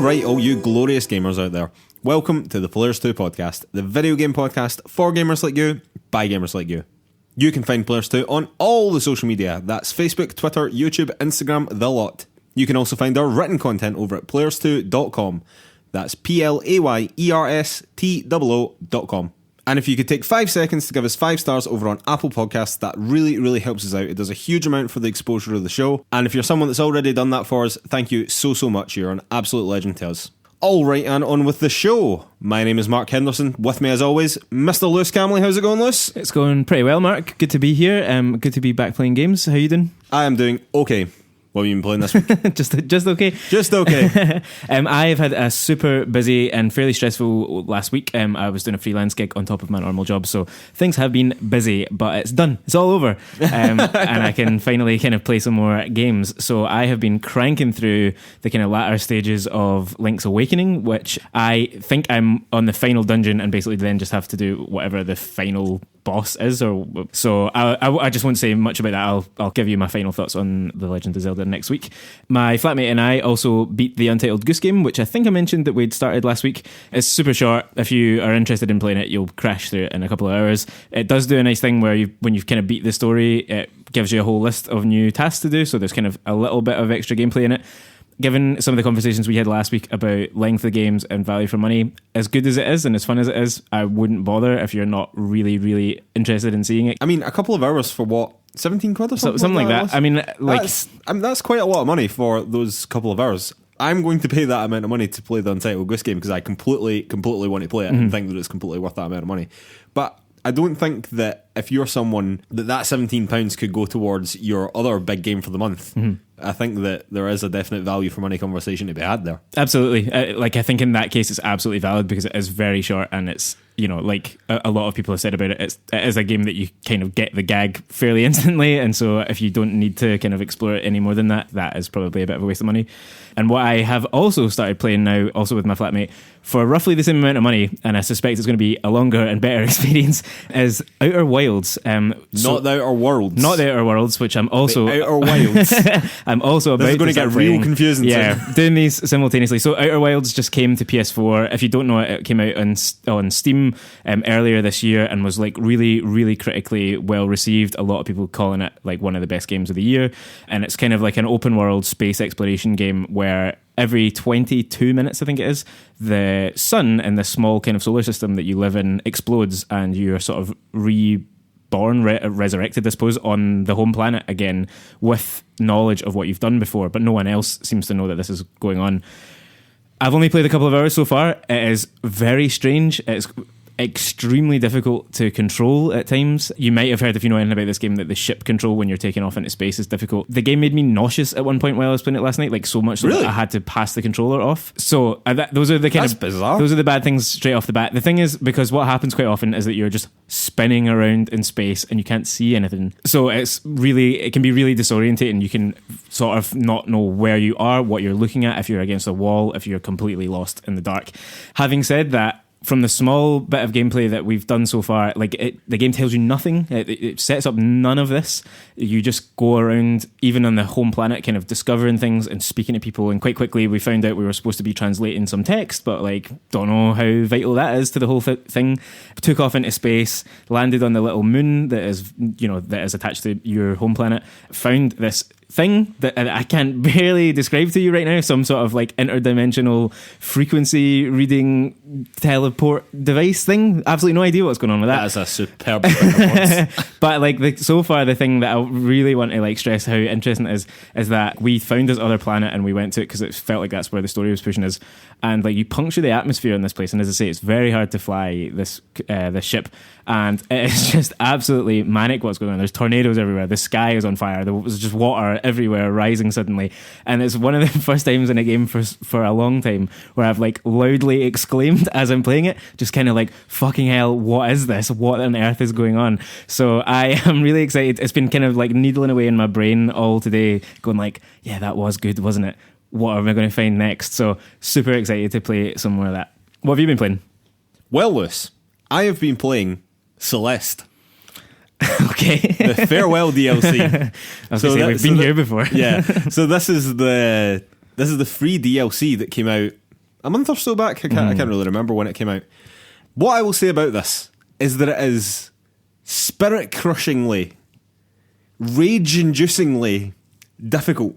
Alright, all you glorious gamers out there. Welcome to the PlayersToo Podcast, the video game podcast for gamers like you, by gamers like you. You can find PlayersToo on all the social media. That's Facebook, Twitter, YouTube, Instagram, the lot. You can also find our written content over at PlayersToo.com. That's PlayerStoo.com. And if you could take 5 seconds to give us 5 stars over on Apple Podcasts, that really helps us out. It does a huge amount for the exposure of the show. And if you're someone that's already done that for us, thank you so much. You're an absolute legend to us. Alright, and on with the show. My name is Mark Henderson. With me as always, Mr. Lewis Camley. How's it going, Lewis? It's going pretty well, Mark. Good to be here. Good to be back playing games. How you doing? I am doing okay. What have you been playing this week? just okay. Just okay. I've had a super busy and fairly stressful last week. I was doing a freelance gig on top of my normal job, so things have been busy, but it's done. It's all over. And I can finally kind of play some more games. So I have been cranking through the kind of latter stages of Link's Awakening, which I think I'm on the final dungeon and basically then just have to do whatever the final boss is. So I just won't say much about that. I'll give you my final thoughts on The Legend of Zelda next week. My flatmate and I also beat the Untitled Goose Game, which I think I mentioned that we'd started last week. It's super short. If you are interested in playing it, you'll crash through it in a couple of hours. It does do a nice thing where when you've kind of beat the story, it gives you a whole list of new tasks to do, so there's kind of a little bit of extra gameplay in it. Given some of the conversations we had last week about length of games and value for money, as good as it is and as fun as it is, I wouldn't bother if you're not really interested in seeing it. I mean, a couple of hours for what? 17 quid or something? Something like that. I mean, that's quite a lot of money for those couple of hours. I'm going to pay that amount of money to play the Untitled Goose Game because I completely want to play it and think that it's completely worth that amount of money. But I don't think that if you're someone that £17 could go towards your other big game for the month. I think that there is a definite value for money conversation to be had there. Absolutely. I think in that case it's absolutely valid because it is very short and it's, you know, like a lot of people have said about it, it is a game that you kind of get the gag fairly instantly, and so if you don't need to kind of explore it any more than that, that is probably a bit of a waste of money. And what I have also started playing now, also with my flatmate, for roughly the same amount of money, and I suspect it's going to be a longer and better experience, is Outer Wilds. Not the Outer Worlds. Not the Outer Worlds, which I'm also... The Outer Wilds. I'm also about to... This is going to get real confusing. Yeah, doing these simultaneously. So Outer Wilds just came to PS4. If you don't know it, it came out on Steam earlier this year and was like really critically well received. A lot of people calling it like one of the best games of the year. And it's kind of like an open world space exploration game where every 22 minutes, I think it is, the sun in this small kind of solar system that you live in explodes and you're sort of resurrected, I suppose, on the home planet again with knowledge of what you've done before, but no one else seems to know that this is going on. I've only played a couple of hours so far. It is very strange. It's extremely difficult to control at times. You might have heard, if you know anything about this game, that the ship control when you're taking off into space is difficult. The game made me nauseous at one point while I was playing it last night, like so much so that I had to pass the controller off. So those are the kind of bizarre. Those are the bad things straight off the bat. The thing is, because what happens quite often is that you're just spinning around in space and you can't see anything. So it can be really disorientating. You can sort of not know where you are, what you're looking at, if you're against a wall, if you're completely lost in the dark. Having said that, from the small bit of gameplay that we've done so far, the game tells you nothing. It sets up none of this. You just go around, even on the home planet, kind of discovering things and speaking to people. And quite quickly, we found out we were supposed to be translating some text, but don't know how vital that is to the whole thing. Took off into space, landed on the little moon that is attached to your home planet. Found this thing that I can't barely describe to you right now, some sort of like interdimensional frequency reading teleport device thing. Absolutely no idea what's going on with that. That's a superb response. But so far the thing that I really want to stress how interesting it is that we found this other planet and we went to it because it felt like that's where the story was pushing us, and you puncture the atmosphere in this place, and as I say, it's very hard to fly this ship, and it's just absolutely manic what's going on. There's tornadoes everywhere, the sky is on fire, there was just water everywhere rising suddenly, and it's one of the first times in a game for a long time where I've loudly exclaimed as I'm playing it, just kind of fucking hell, what is this, what on earth is going on? So I am really excited. It's been kind of needling away in my brain all today, going yeah, that was good, wasn't it? What am I going to find next? So super excited to play some more of that. What have you been playing? Well, Lewis, I have been playing Celeste. Okay. The farewell DLC. We've been here before. Yeah. So this is the free DLC that came out a month or so back. I can't really remember when it came out. What I will say about this is that it is spirit-crushingly, rage-inducingly difficult.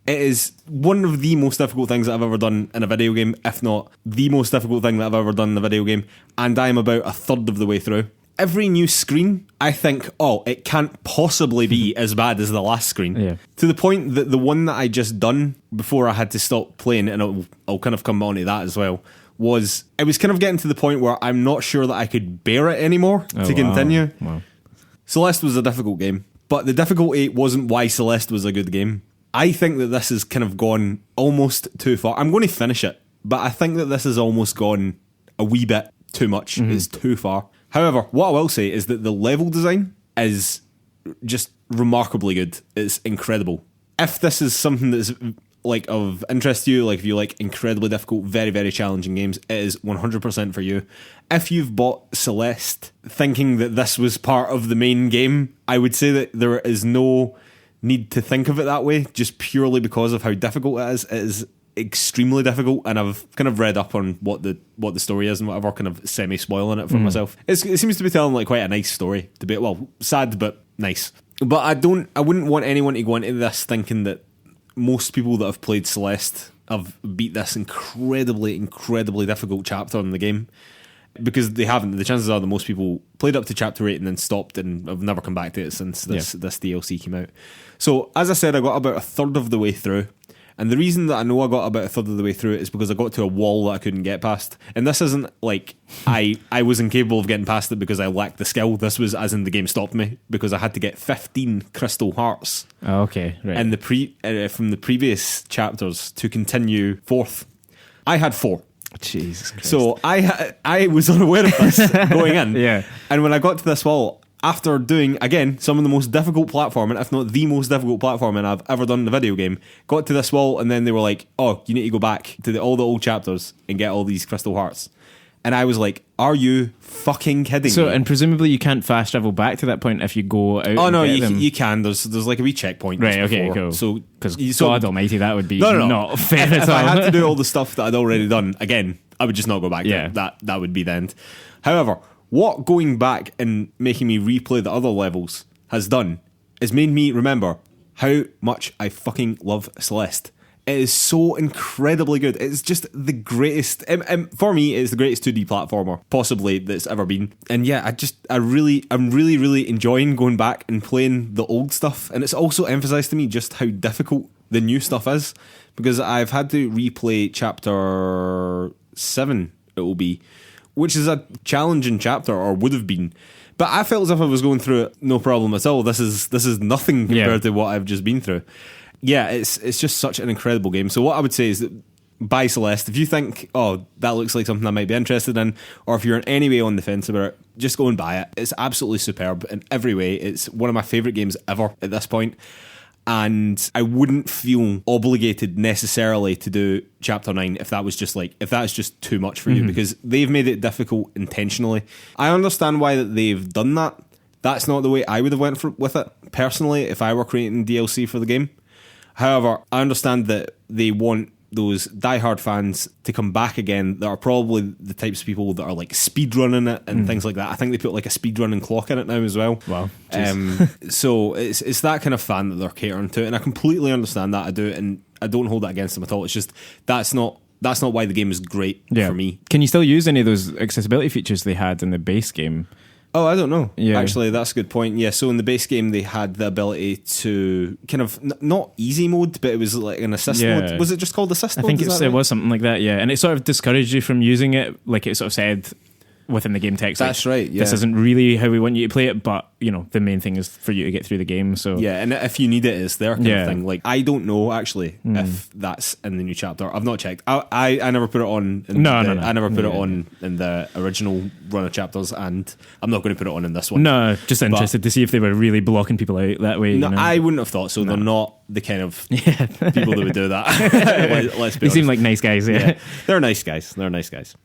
It is one of the most difficult things that I've ever done in a video game, if not the most difficult thing that I've ever done in a video game, and I am about a third of the way through. Every new screen, I think, it can't possibly be as bad as the last screen. Yeah. To the point that the one that I just done before I had to stop playing, and I'll kind of come on to that as well, it was kind of getting to the point where I'm not sure that I could bear it anymore to continue. Wow. Celeste was a difficult game, but the difficulty wasn't why Celeste was a good game. I think that this has kind of gone almost too far. I'm going to finish it, but I think that this has almost gone a wee bit too much. It's too far. However, what I will say is that the level design is just remarkably good. It's incredible. If this is something that's like of interest to you, like if you like incredibly difficult, very, very challenging games, it is 100% for you. If you've bought Celeste thinking that this was part of the main game, I would say that there is no need to think of it that way, just purely because of how difficult it is. It is extremely difficult, and I've kind of read up on what the story is and whatever, kind of semi-spoiling it for myself. It seems to be telling like quite a nice story, to be, well, sad but nice. But I wouldn't want anyone to go into this thinking that most people that have played Celeste have beat this incredibly, incredibly difficult chapter in the game, because they haven't. The chances are that most people played up to chapter 8 and then stopped and have never come back to it since this DLC came out. So, as I said, I got about a third of the way through. And the reason that I know I got about a third of the way through it is because I got to a wall that I couldn't get past. And this isn't like I was incapable of getting past it because I lacked the skill. This was as in the game stopped me because I had to get 15 crystal hearts. Oh, okay, right. And from the previous chapters to continue forth. I had 4. Jesus Christ. So I was unaware of this going in. Yeah. And when I got to this wall, after doing, again, some of the most difficult platforming, if not the most difficult platforming I've ever done in a video game, got to this wall and then they were like, oh, you need to go back to all the old chapters and get all these crystal hearts. And I was like, are you fucking kidding me? So, and presumably you can't fast travel back to that point if you go out. Oh, no, and get them. you can. There's like a wee checkpoint. Right, okay, before. cool. So, because God almighty, that would be not fair if at all. I had to do all the stuff that I'd already done, again, I would just not go back Yeah. there. That would be the end. However, what going back and making me replay the other levels has done is made me remember how much I fucking love Celeste. It is so incredibly good. It's just the greatest. For me, it's the greatest 2D platformer possibly that's ever been. And yeah, I'm really enjoying going back and playing the old stuff. And it's also emphasized to me just how difficult the new stuff is, because I've had to replay chapter 7. It will be, which is a challenging chapter, or would have been. But I felt as if I was going through it no problem at all. This is nothing compared to what I've just been through. Yeah, it's just such an incredible game. So what I would say is that buy Celeste. If you think, oh, that looks like something I might be interested in, or if you're in any way on the fence about it, just go and buy it. It's absolutely superb in every way. It's one of my favourite games ever at this point. And I wouldn't feel obligated necessarily to do chapter 9 if that's just too much for you, because they've made it difficult intentionally. I understand why that they've done that. That's not the way I would have went with it personally if I were creating DLC for the game. However, I understand that they want those diehard fans to come back again that are probably the types of people that are like speedrunning it and things like that. I think they put like a speedrunning clock in it now as well. Wow. So it's that kind of fan that they're catering to, and I completely understand that. I do, and I don't hold that against them at all. It's just that's not why the game is great for me. Can you still use any of those accessibility features they had in the base game? Oh, I don't know. Yeah. Actually, that's a good point. Yeah, so in the base game, they had the ability to kind of, not easy mode, but it was like an assist mode. Was it just called assist mode? I think it was something like that, yeah. And it sort of discouraged you from using it, like it sort of said within the game text. That's right, yeah. This isn't really how we want you to play it, but, you know, the main thing is for you to get through the game, so... Yeah, and if you need it, it's their kind of thing. Like, I don't know, actually, if that's in the new chapter. I've not checked. I never put it on... I never put it on in the original run of chapters, and I'm not going to put it on in this one. No, just interested to see if they were really blocking people out that way. No, you know? I wouldn't have thought so. No. They're not the kind of people that would do that. Let's be honest. They seem like nice guys, yeah. They're nice guys.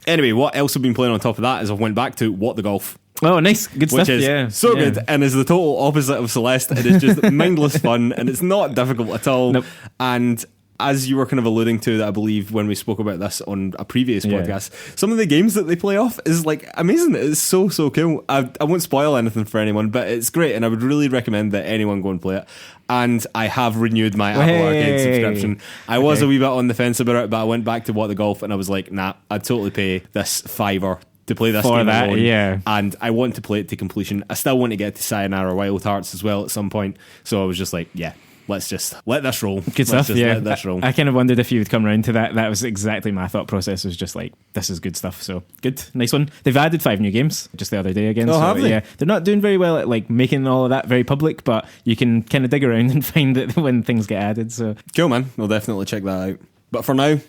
Anyway, what else I've been playing on top of that is I've went back to What the Golf. Oh, nice. Good stuff, which is so good, and is the total opposite of Celeste. It is just mindless fun, and it's not difficult at all. Nope. And as you were kind of alluding to, that I believe when we spoke about this on a previous podcast, some of the games that they play off is like amazing. It's so cool. I won't spoil anything for anyone, but it's great, and I would really recommend that anyone go and play it. And I have renewed my Apple Arcade subscription. I was a wee bit on the fence about it, but I went back to What the Golf, and I was like, nah, I'd totally pay this $5 to play this game alone. And I want to play it to completion. I still want to get to Sayonara Wild Hearts as well at some point. So I was just like, yeah, let's just let this roll. Good stuff. Let this roll. I kind of wondered if you would come around to that. That was exactly my thought process. Was just like, this is good stuff. So good, nice one. They've added 5 new games just the other day again. Oh, so, have they? Yeah, they're not doing very well at like making all of that very public, but you can kind of dig around and find it when things get added. So cool, man. We'll definitely check that out. But for now,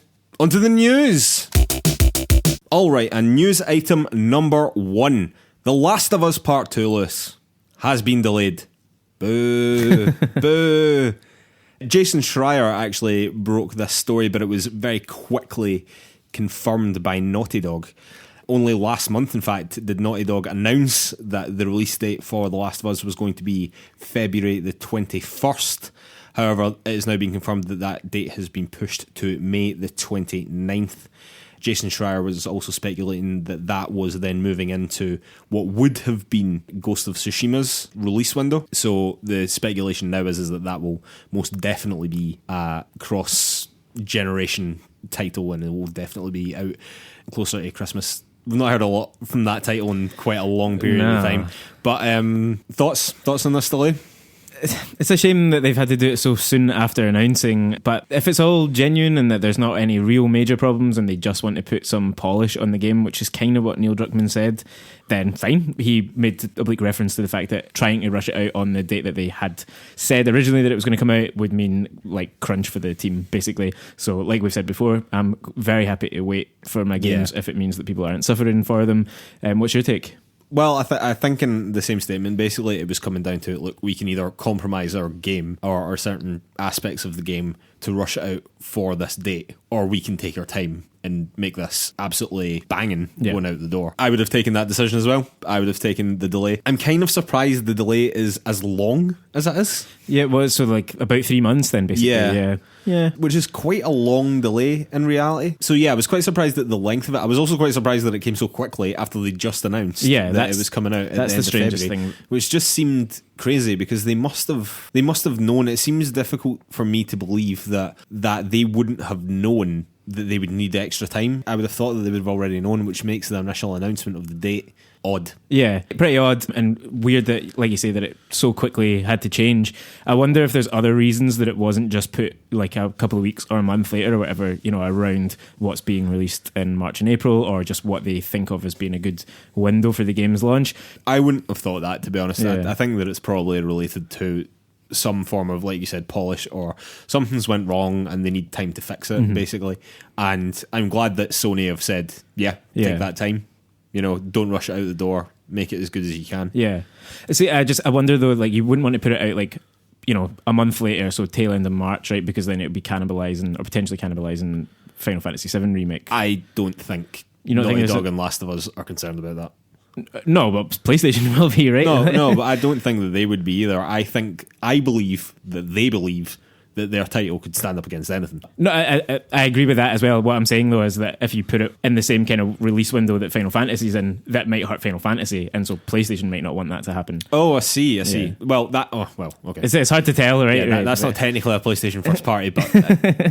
onto the news. All right, and news item number 1: The Last of Us Part 2, Lewis, has been delayed. Boo. Boo. Jason Schreier actually broke this story, but it was very quickly confirmed by Naughty Dog. Only last month, in fact, did Naughty Dog announce that the release date for The Last of Us was going to be February the 21st. However, it has now been confirmed that that date has been pushed to May the 29th. Jason Schreier was also speculating that that was then moving into what would have been Ghost of Tsushima's release window. So the speculation now is that that will most definitely be a cross-generation title, and it will definitely be out closer to Christmas. We've not heard a lot from that title in quite a long period of time. But thoughts on this delay? It's a shame that they've had to do it so soon after announcing, but if it's all genuine and that there's not any real major problems and they just want to put some polish on the game, which is kind of what Neil Druckmann said, then fine. He made oblique reference to the fact that trying to rush it out on the date that they had said originally that it was going to come out would mean like crunch for the team, basically. So like we've said before, I'm very happy to wait for my games if it means that people aren't suffering for them. What's your take? Well, I think in the same statement, basically, it was coming down to, look, we can either compromise our game or certain aspects of the game to rush it out for this date, or we can take our time and make this absolutely banging going out the door. I would have taken that decision as well. I would have taken the delay. I'm kind of surprised the delay is as long as it is. Yeah, well, so like about 3 months then, basically. Yeah. Which is quite a long delay in reality. So yeah, I was quite surprised at the length of it. I was also quite surprised that it came so quickly after they just announced that it was coming out. That's the strangest thing. Which just seemed crazy because they must have known. It seems difficult for me to believe that they wouldn't have known that they would need extra time. I would have thought that they would have already known, which makes the initial announcement of the date odd. Yeah, pretty odd and weird that, like you say, that it so quickly had to change. I wonder if there's other reasons that it wasn't just put like a couple of weeks or a month later or whatever, around what's being released in March and April, or just what they think of as being a good window for the game's launch. I wouldn't have thought that, to be honest. Yeah. I think that it's probably related to some form of, like you said, polish, or something's went wrong and they need time to fix it, basically. And I'm glad that Sony have said, take that time. Don't rush it out the door. Make it as good as you can. Yeah. See, I wonder though, like you wouldn't want to put it out like, a month later, so tail end of March, right? Because then it would be cannibalising or potentially cannibalising Final Fantasy VII Remake. I don't think Naughty Dog and Last of Us are concerned about that. No, but PlayStation will be, right? No, but I don't think that they would be either. I believe that they believe that their title could stand up against anything. No, I agree with that as well. What I'm saying though is that if you put it in the same kind of release window that Final Fantasy's in, that might hurt Final Fantasy, and so PlayStation might not want that to happen. Oh, I see. Yeah. Well, okay. It's hard to tell, right? Yeah, that's not technically a PlayStation first party, but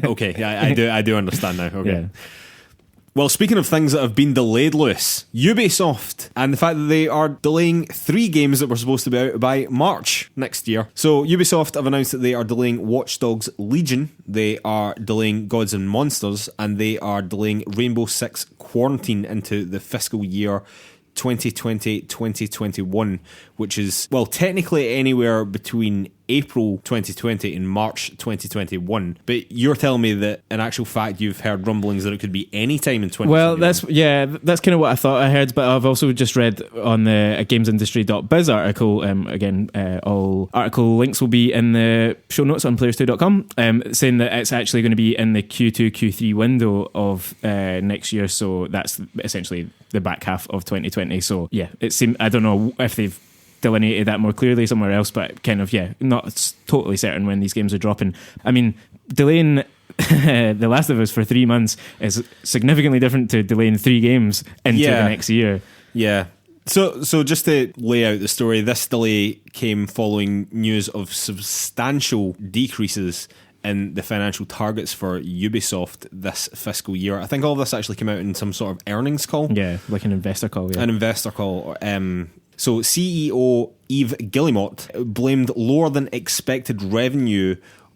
okay, I do understand now. Okay. Yeah. Well, speaking of things that have been delayed, Lewis, Ubisoft, and the fact that they are delaying 3 games that were supposed to be out by March next year. So Ubisoft have announced that they are delaying Watch Dogs Legion, they are delaying Gods and Monsters, and they are delaying Rainbow Six Quarantine into the fiscal year 2020-2021, which is, well, technically anywhere between April 2020 and March 2021. But you're telling me that in actual fact you've heard rumblings that it could be any time in 2021. Well, that's kind of what I thought I heard, but I've also just read on the gamesindustry.biz article, all article links will be in the show notes on PlayersToo.com, saying that it's actually going to be in the Q2, Q3 window of next year, so that's essentially the back half of 2020. So yeah, it seemed, I don't know if they've delineated that more clearly somewhere else, but kind of, not totally certain when these games are dropping. I mean, delaying The Last of Us for 3 months is significantly different to delaying 3 games into the next year. Yeah. So just to lay out the story, this delay came following news of substantial decreases in the financial targets for Ubisoft this fiscal year. I think all of this actually came out in some sort of earnings call. Yeah, like an investor call. Yeah. An investor call. So CEO Yves Guillemot blamed lower than expected revenue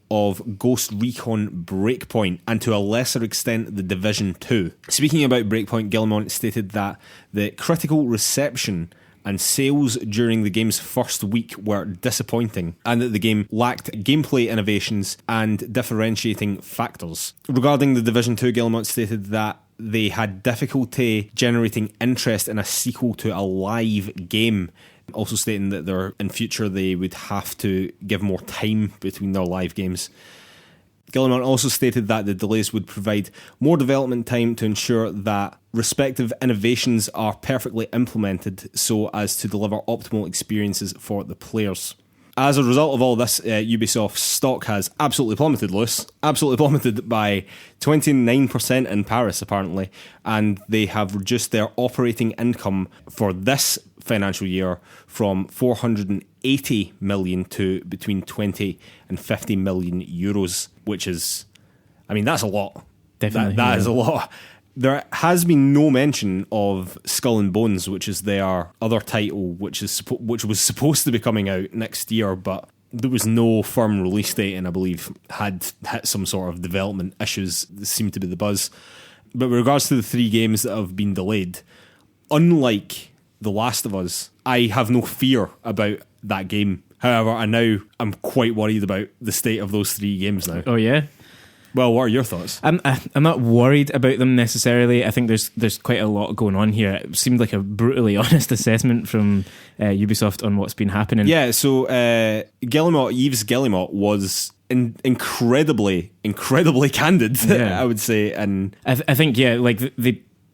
of Ghost Recon Breakpoint and to a lesser extent The Division 2. Speaking about Breakpoint, Guillemot stated that the critical reception and sales during the game's first week were disappointing and that the game lacked gameplay innovations and differentiating factors. Regarding The Division 2, Guillemot stated that they had difficulty generating interest in a sequel to a live game, also stating that in future they would have to give more time between their live games. Guillemot also stated that the delays would provide more development time to ensure that respective innovations are perfectly implemented so as to deliver optimal experiences for the players. As a result of all this, Ubisoft's stock has absolutely plummeted, Lewis. Absolutely plummeted by 29% in Paris, apparently. And they have reduced their operating income for this financial year from 480 million to between 20 and 50 million euros, which is, I mean, that's a lot. Definitely. That is a lot. There has been no mention of Skull and Bones, which is their other title, which was supposed to be coming out next year, but there was no firm release date, and I believe had hit some sort of development issues. This seemed to be the buzz. But with regards to the 3 games that have been delayed, unlike The Last of Us, I have no fear about that game. However, I'm quite worried about the state of those 3 games now. Oh yeah. Well, what are your thoughts? I'm not worried about them necessarily. I think there's quite a lot going on here. It seemed like a brutally honest assessment from Ubisoft on what's been happening. Yeah, so Yves Guillemot was incredibly candid, Yeah. I would say. And I think, yeah, like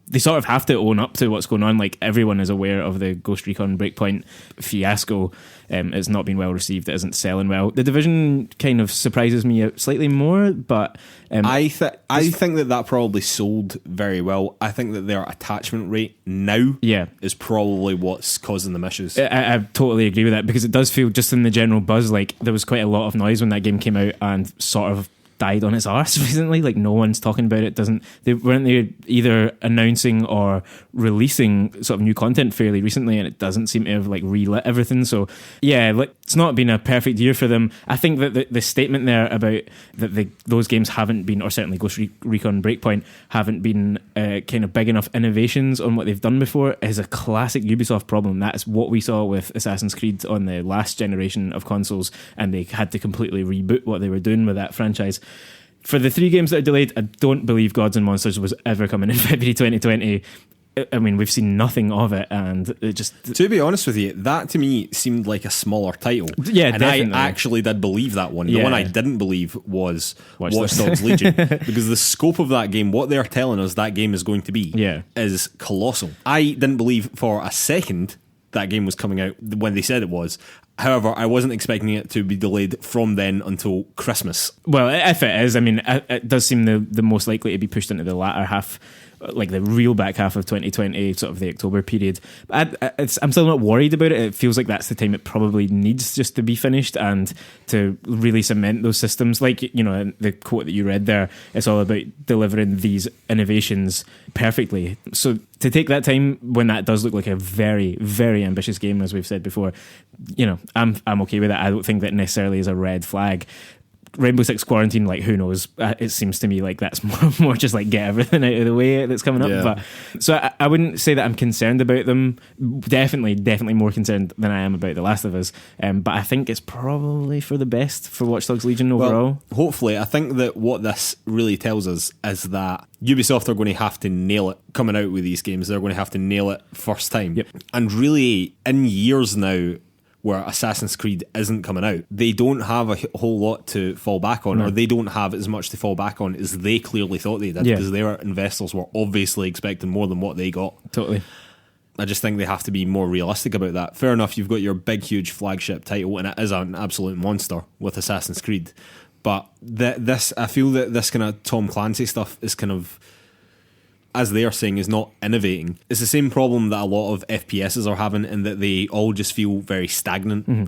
they sort of have to own up to what's going on. Like, everyone is aware of the Ghost Recon Breakpoint fiasco. It's not been well received. It isn't selling well. The Division kind of surprises me slightly more, but I think that probably sold very well. I think that their attachment rate now is probably what's causing them issues. I totally agree with that, because it does feel, just in the general buzz, like there was quite a lot of noise when that game came out and sort of died on its arse recently. Like, no one's talking about it. They weren't either announcing or releasing sort of new content fairly recently, and it doesn't seem to have like relit everything. So yeah, like, it's not been a perfect year for them. I think that the statement there about that those games haven't been, or certainly Ghost Recon Breakpoint haven't been kind of big enough innovations on what they've done before, is a classic Ubisoft problem. That's what we saw with Assassin's Creed on the last generation of consoles, and they had to completely reboot what they were doing with that franchise. For the 3 games that are delayed, I don't believe Gods and Monsters was ever coming in February 2020. I mean, we've seen nothing of it, and it just... To be honest with you, that to me seemed like a smaller title. Yeah, and definitely. I actually did believe that one. Yeah. The one I didn't believe was Watch Dogs Legion, because the scope of that game, what they're telling us that game is going to be, is colossal. I didn't believe for a second that game was coming out when they said it was. However, I wasn't expecting it to be delayed from then until Christmas. Well, if it is, I mean, it does seem the most likely to be pushed into the latter half, like the real back half of 2020, sort of the October period. But I'm still not worried about it. It feels like that's the time it probably needs just to be finished and to really cement those systems. Like, you know, the quote that you read there, it's all about delivering these innovations perfectly. So to take that time when that does look like a very, very ambitious game, as we've said before, you know, I'm okay with that. I don't think that necessarily is a red flag. Rainbow Six Quarantine, like, who knows? It seems to me like that's more just like get everything out of the way that's coming up. Yeah. But so I wouldn't say that I'm concerned about them. Definitely more concerned than I am about The Last of Us. But I think it's probably for the best for Watch Dogs Legion overall. Well, hopefully. I think that what this really tells us is that Ubisoft are going to have to nail it coming out with these games. They're going to have to nail it first time. Yep. And really, in years now, where Assassin's Creed isn't coming out, they don't have a whole lot to fall back on, or they don't have as much to fall back on as they clearly thought they did, because their investors were obviously expecting more than what they got. Totally. I just think they have to be more realistic about that. Fair enough, you've got your big, huge flagship title, and it is an absolute monster with Assassin's Creed. But I feel that this kind of Tom Clancy stuff is kind of, as they are saying, is not innovating. It's the same problem that a lot of FPSs are having, in that they all just feel very stagnant. Mm-hmm.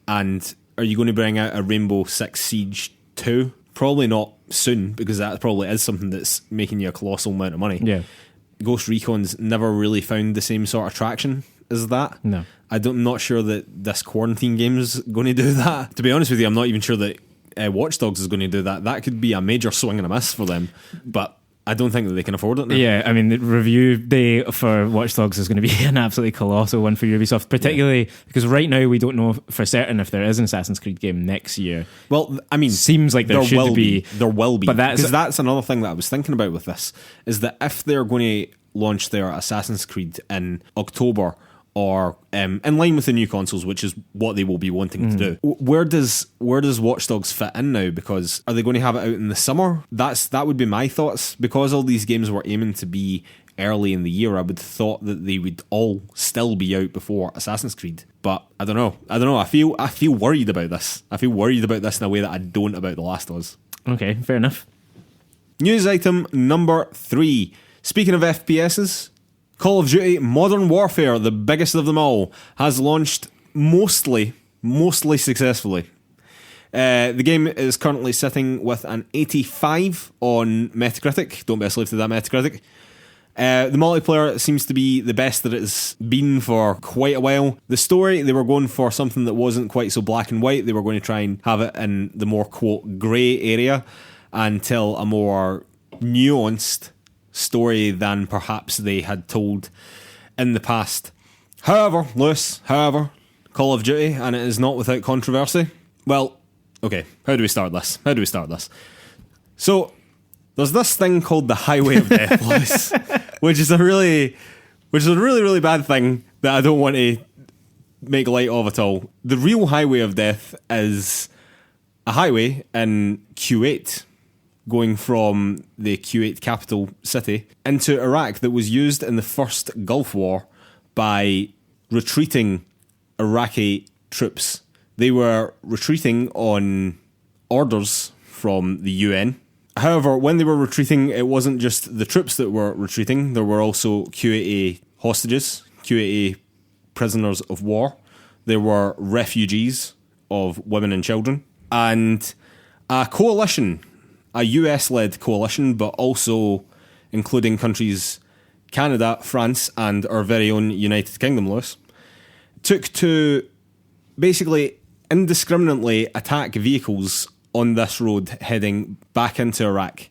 And are you going to bring out a Rainbow Six Siege 2? Probably not soon, because that probably is something that's making you a colossal amount of money. Yeah. Ghost Recon's never really found the same sort of traction as that. No. I'm not sure that this quarantine game's going to do that. To be honest with you, I'm not even sure that Watch Dogs is going to do that. That could be a major swing and a miss for them. But I don't think that they can afford it now. Yeah, I mean, the review day for Watch Dogs is going to be an absolutely colossal one for Ubisoft, particularly because right now we don't know for certain if there is an Assassin's Creed game next year. Well, I mean, seems like there should be. There will be. But that's another thing that I was thinking about with this, is that if they're going to launch their Assassin's Creed in October, or in line with the new consoles, which is what they will be wanting to do. Where does Watch Dogs fit in now? Because are they going to have it out in the summer? That would be my thoughts. Because all these games were aiming to be early in the year, I would have thought that they would all still be out before Assassin's Creed. But I don't know. I feel worried about this. I feel worried about this in a way that I don't about The Last of Us. Okay, fair enough. News item number 3. Speaking of FPSs, Call of Duty Modern Warfare, the biggest of them all, has launched mostly successfully. The game is currently sitting with an 85 on Metacritic. Don't be a slave to that Metacritic. The multiplayer seems to be the best that it's been for quite a while. The story, they were going for something that wasn't quite so black and white. They were going to try and have it in the more, quote, grey area and tell a more nuanced story than perhaps they had told in the past. However, Call of Duty, and it is not without controversy. Well, okay, how do we start this? So, there's this thing called the Highway of Death, Lewis, which is a really bad thing that I don't want to make light of at all. The real Highway of Death is a highway in Kuwait, going from the Kuwait capital city into Iraq, that was used in the first Gulf War by retreating Iraqi troops. They were retreating on orders from the UN. However, when they were retreating, it wasn't just the troops that were retreating. There were also QAA hostages, QAA prisoners of war. There were refugees of women and children. And a coalition, a US-led coalition, but also including countries Canada, France, and our very own United Kingdom, Lewis, took to basically indiscriminately attack vehicles on this road heading back into Iraq.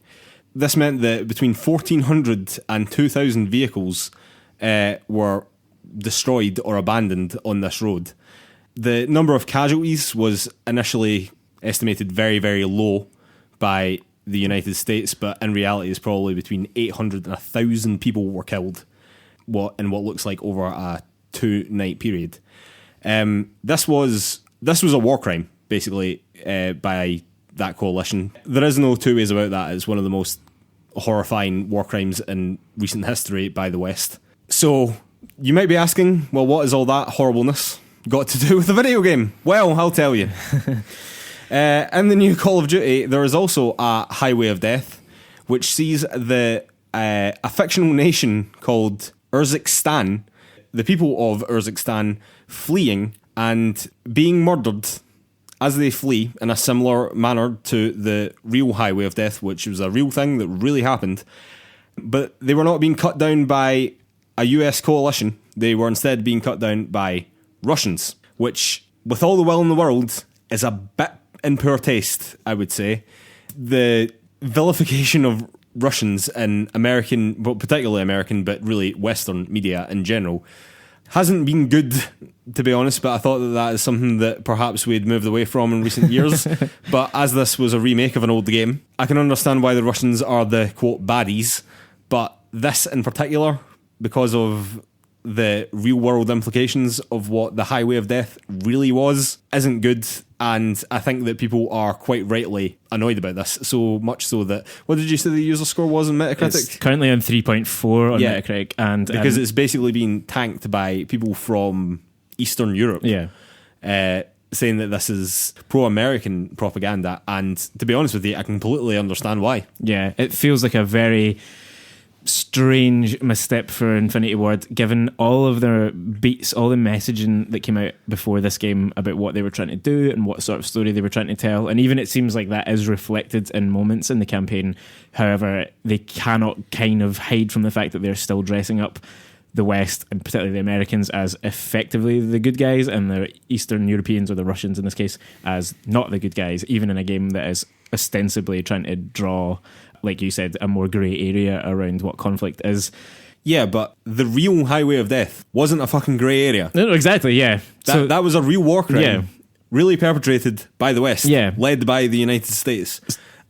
This meant that between 1,400 and 2,000 vehicles were destroyed or abandoned on this road. The number of casualties was initially estimated very, very low by the United States, but in reality is probably between 800 and 1,000 people were killed in what looks like over a 2-night period. This was a war crime, basically, by that coalition. There is no two ways about that. It's one of the most horrifying war crimes in recent history by the West. So you might be asking, well, what is all that horribleness got to do with the video game? Well, I'll tell you. In the new Call of Duty, there is also a Highway of Death, which sees a fictional nation called Urzikstan, the people of Urzikstan, fleeing and being murdered as they flee in a similar manner to the real Highway of Death, which was a real thing that really happened. But they were not being cut down by a US coalition. They were instead being cut down by Russians, which, with all the will in the world, is a bit in poor taste, I would say. The vilification of Russians in American, well, particularly American, but really Western media in general, hasn't been good, to be honest, but I thought that is something that perhaps we'd moved away from in recent years. But as this was a remake of an old game, I can understand why the Russians are the, quote, baddies, but this in particular, because of the real-world implications of what the Highway of Death really was, isn't good. And I think that people are quite rightly annoyed about this, so much so that... What did you say the user score was on Metacritic? It's currently on 3.4 on Metacritic. And because it's basically been tanked by people from Eastern Europe. Yeah. saying that this is pro-American propaganda, and to be honest with you, I completely understand why. Yeah, it feels like a very strange misstep for Infinity Ward, given all of their beats, all the messaging that came out before this game about what they were trying to do and what sort of story they were trying to tell. And even it seems like that is reflected in moments in the campaign. However, they cannot kind of hide from the fact that they're still dressing up the West, and particularly the Americans, as effectively the good guys, and the Eastern Europeans, or the Russians in this case, as not the good guys, even in a game that is ostensibly trying to draw, like you said, a more grey area around what conflict is. Yeah, but the real Highway of Death wasn't a fucking grey area. No, exactly, yeah. That was a real war crime. Yeah. Really perpetrated by the West. Yeah. Led by the United States.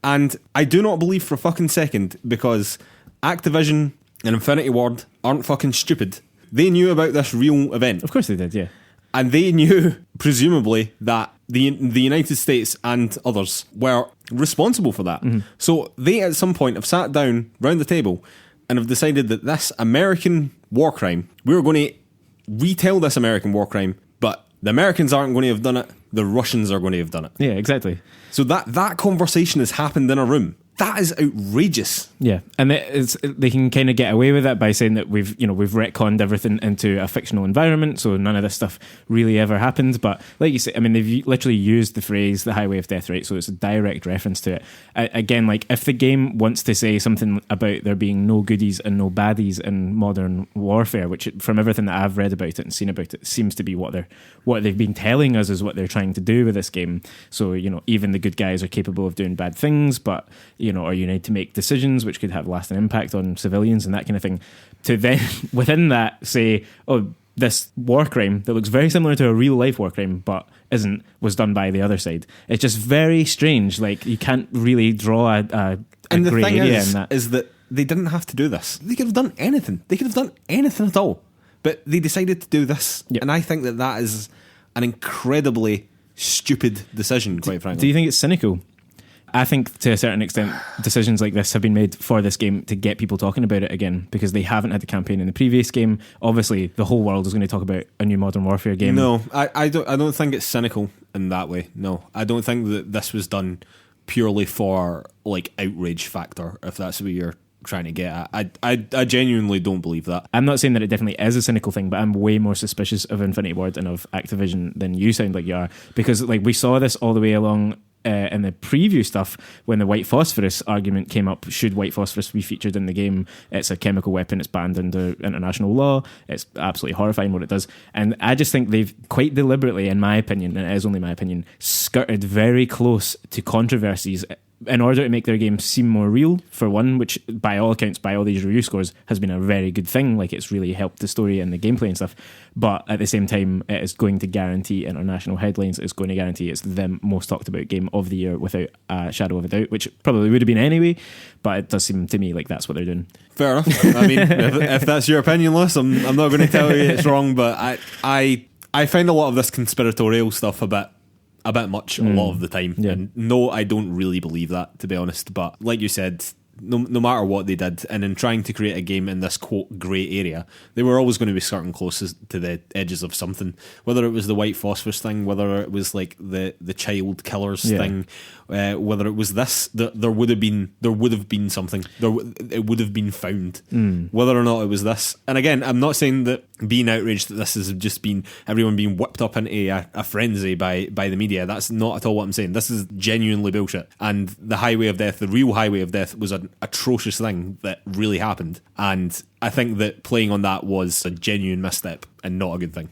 And I do not believe for a fucking second, because Activision and Infinity Ward aren't fucking stupid. They knew about this real event. Of course they did, yeah. And they knew, presumably, that the United States and others were responsible for that. Mm-hmm. So they, at some point, have sat down round the table and have decided that this American war crime, we're going to retell this American war crime, but the Americans aren't going to have done it, the Russians are going to have done it. Yeah, exactly. So that conversation has happened in a room. That is outrageous. Yeah, and they can kind of get away with that by saying that we've retconned everything into a fictional environment, so none of this stuff really ever happened. But like you say, I mean, they've literally used the phrase "the Highway of Death," right? So it's a direct reference to it. Again, like if the game wants to say something about there being no goodies and no baddies in modern warfare, which from everything that I've read about it and seen about it, seems to be what they've been telling us is what they're trying to do with this game. So even the good guys are capable of doing bad things, but or you need to make decisions which could have lasting impact on civilians and that kind of thing, to then within that say, oh, this war crime that looks very similar to a real life war crime but isn't, was done by the other side. It's just very strange. Like, you can't really draw a grey area in that. Is that they didn't have to do this. They could have done anything. They could have done anything at all, but they decided to do this. Yep. And I think that is an incredibly stupid decision, quite frankly. Do you think it's cynical? I think to a certain extent decisions like this have been made for this game to get people talking about it again, because they haven't had the campaign in the previous game. Obviously the whole world is going to talk about a new Modern Warfare game. No, I don't think it's cynical in that way. No, I don't think that this was done purely for like outrage factor, if that's what you're trying to get at. I genuinely don't believe that. I'm not saying that it definitely is a cynical thing, but I'm way more suspicious of Infinity Ward and of Activision than you sound like you are, because like we saw this all the way along in the preview stuff when the white phosphorus argument came up. Should white phosphorus be featured in the game? It's a chemical weapon, it's banned under international law, it's absolutely horrifying what it does. And I just think they've quite deliberately, in my opinion, and it is only my opinion, skirted very close to controversies in order to make their game seem more real, for one, which by all accounts, by all these review scores, has been a very good thing. Like, it's really helped the story and the gameplay and stuff. But at the same time, it is going to guarantee international headlines. It's going to guarantee it's the most talked about game of the year without a shadow of a doubt, which probably would have been anyway. But it does seem to me like that's what they're doing. Fair enough. I mean, if that's your opinion, Lewis, I'm not going to tell you it's wrong, but I find a lot of this conspiratorial stuff a bit much a lot of the time. Yeah. And no, I don't really believe that, to be honest. But like you said, no matter what they did, and in trying to create a game in this quote grey area, they were always going to be skirting closest to the edges of something. Whether it was the white phosphorus thing, whether it was like the child killers thing, whether it was this, there would have been something. It would have been found. Whether or not it was this. And again, I'm not saying that being outraged that this has just been everyone being whipped up into a frenzy by the media. That's not at all what I'm saying. This is genuinely bullshit. And the Highway of Death, the real Highway of Death, was an atrocious thing that really happened. And I think that playing on that was a genuine misstep and not a good thing.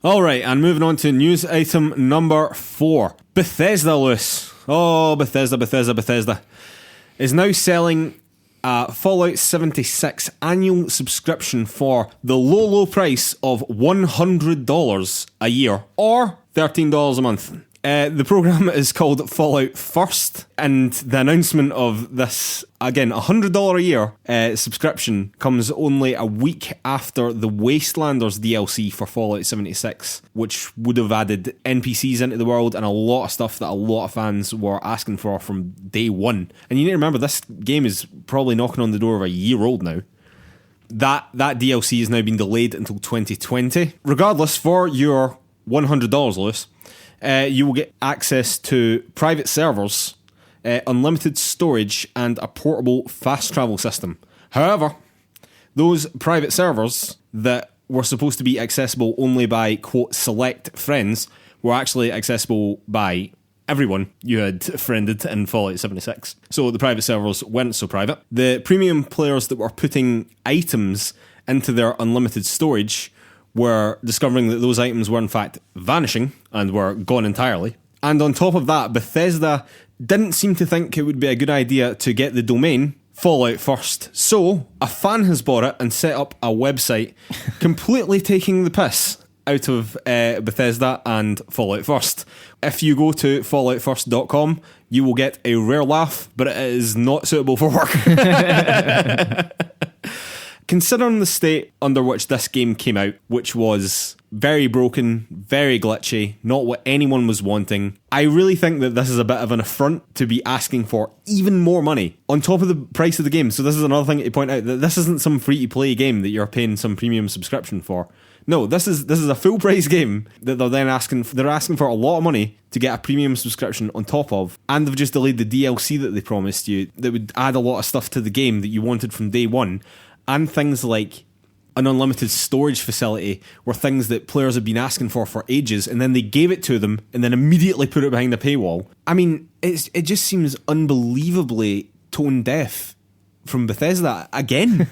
Alright, and moving on to news item number 4. Bethesda, Lewis. Oh, Bethesda is now selling a Fallout 76 annual subscription for the low price of $100 a year, or $13 a month. The program is called Fallout First, and the announcement of this, again, $100 a year subscription comes only a week after the Wastelanders DLC for Fallout 76, which would have added NPCs into the world and a lot of stuff that a lot of fans were asking for from day one. And you need to remember, this game is probably knocking on the door of a year old now. That DLC has now been delayed until 2020. Regardless, for your $100, Lewis, you will get access to private servers, unlimited storage, and a portable fast travel system. However, those private servers that were supposed to be accessible only by, quote, select friends were actually accessible by everyone you had friended in Fallout 76. So the private servers weren't so private. The premium players that were putting items into their unlimited storage were discovering that those items were in fact vanishing and were gone entirely. And on top of that, Bethesda didn't seem to think it would be a good idea to get the domain Fallout First. So a fan has bought it and set up a website completely taking the piss out of Bethesda and Fallout First. If you go to falloutfirst.com, you will get a rare laugh, but it is not suitable for work. Considering the state under which this game came out, which was very broken, very glitchy, not what anyone was wanting, I really think that this is a bit of an affront to be asking for even more money on top of the price of the game. So this is another thing to point out, that this isn't some free-to-play game that you're paying some premium subscription for. No, this is a full price game that they're then asking for a lot of money to get a premium subscription on top of, and they've just delayed the DLC that they promised you that would add a lot of stuff to the game that you wanted from day one. And things like an unlimited storage facility were things that players had been asking for ages, and then they gave it to them and then immediately put it behind a paywall. I mean, it just seems unbelievably tone deaf from Bethesda again.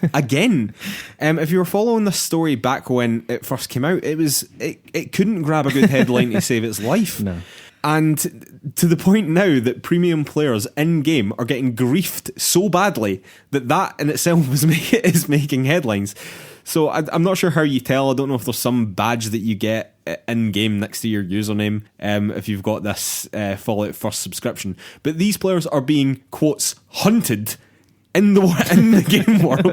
If you were following this story back when it first came out, it couldn't grab a good headline to save its life. No. And to the point now that premium players in-game are getting griefed so badly that in itself is making headlines. So I'm not sure how you tell. I don't know if there's some badge that you get in-game next to your username if you've got this Fallout First subscription. But these players are being, quotes, hunted in the game world,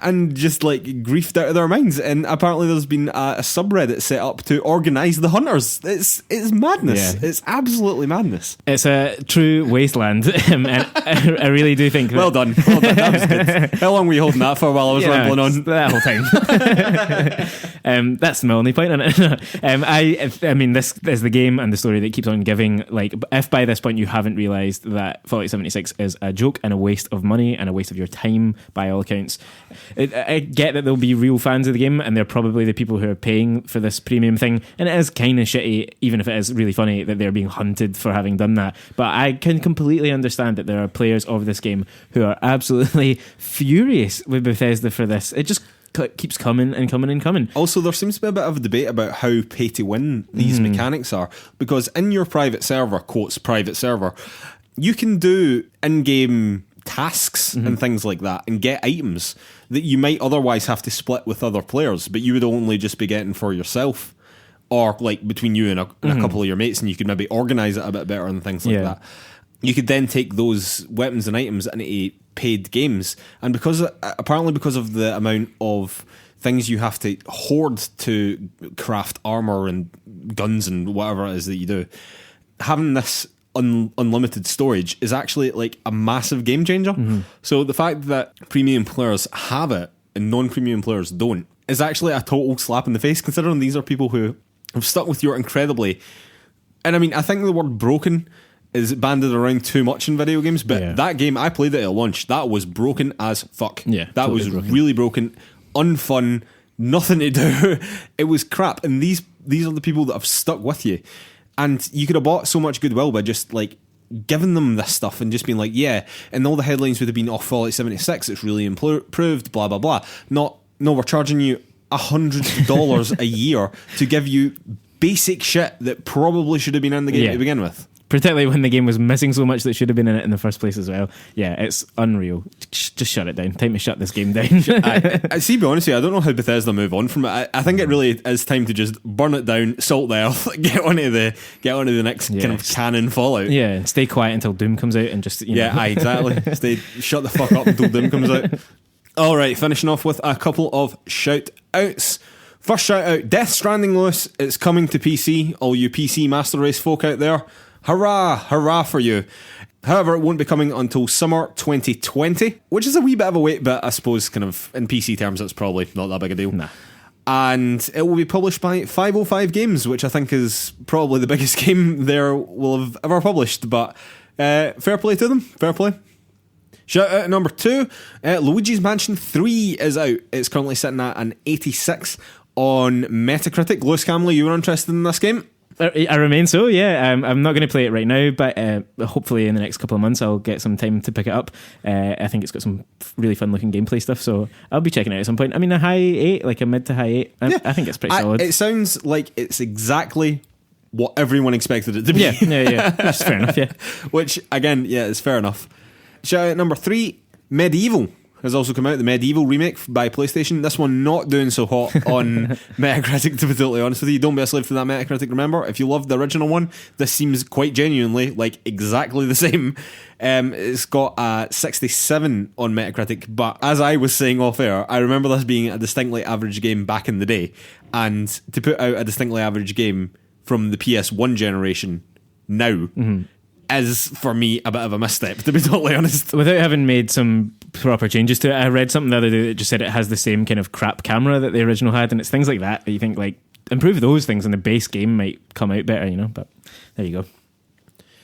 and just like griefed out of their minds. And apparently, there's been a subreddit set up to organise the hunters. It's madness. Yeah. It's absolutely madness. It's a true wasteland, and I really do think. Well done. That was good. How long were you holding that for while I was rambling on? That whole time. That's my only point on it. I mean, this is the game and the story that keeps on giving. Like, if by this point you haven't realised that Fallout 76 is a joke and a waste of money and a waste of your time by all accounts, I get that there'll be real fans of the game, and they're probably the people who are paying for this premium thing, and it is kind of shitty, even if it is really funny that they're being hunted for having done that. But I can completely understand that there are players of this game who are absolutely furious with Bethesda for this. It just keeps coming and coming and coming. Also, there seems to be a bit of a debate about how pay to win these mechanics are, because in your private server, quotes private server, you can do in-game tasks and things like that and get items that you might otherwise have to split with other players, but you would only just be getting for yourself, or like between you and a couple of your mates, and you could maybe organise it a bit better and things like that. You could then take those weapons and items into paid games, and apparently because of the amount of things you have to hoard to craft armour and guns and whatever it is that you do, having this unlimited storage is actually like a massive game changer. So the fact that premium players have it and non-premium players don't is actually a total slap in the face, considering these are people who have stuck with you incredibly. And I mean, I think the word broken is banded around too much in video games, but that game, I played it at launch, that was broken as fuck. That totally was broken. Really broken, unfun, nothing to do. It was crap, and these are the people that have stuck with you. And you could have bought so much goodwill by just like giving them this stuff and just being like, yeah, and all the headlines would have been, Fallout 76, it's really improved, blah blah blah. No, we're charging you $100 a year to give you basic shit that probably should have been in the game to begin with. Particularly when the game was missing so much that should have been in it in the first place as well. Yeah, it's unreal. Just shut it down. Time to shut this game down. I see, be honest with you, I don't know how Bethesda move on from it. I think it really is time to just burn it down, salt the earth, get on to the next kind of canon Fallout. Yeah, and stay quiet until Doom comes out and just, you know. Exactly. Shut the fuck up until Doom comes out. Alright, finishing off with a couple of shout-outs. First shout-out, Death Stranding, Lewis. It's coming to PC. All you PC Master Race folk out there. Hurrah for you. However, it won't be coming until summer 2020, which is a wee bit of a wait, but I suppose kind of in PC terms, it's probably not that big a deal. Nah. and it will be published by 505 Games, which I think is probably the biggest game there will have ever published. But fair play to them. Fair play. Shout out at number 2, Luigi's Mansion 3 is out. It's currently sitting at an 86 on Metacritic. Lewis Camley, you were interested in this game? I remain so, yeah. I'm not going to play it right now, but hopefully in the next couple of months I'll get some time to pick it up. I think it's got some really fun looking gameplay stuff, so I'll be checking it out at some point. I mean, a high 8, like a mid to high 8. I think it's pretty solid. It sounds like it's exactly what everyone expected it to be. Yeah. That's fair enough, yeah. Which, again, yeah, is fair enough. Shout out at number 3, MediEvil has also come out, the MediEvil remake by PlayStation. This one not doing so hot on Metacritic, to be totally honest with you. Don't be a slave to that Metacritic, remember. If you loved the original one, this seems quite genuinely like exactly the same. It's got a 67 on Metacritic, but as I was saying off air, I remember this being a distinctly average game back in the day, and to put out a distinctly average game from the PS1 generation now is, for me, a bit of a misstep, to be totally honest. Without having made some proper changes to it, I read something the other day that just said it has the same kind of crap camera that the original had, and it's things like that you think, like, improve those things and the base game might come out better, you know, but there you go.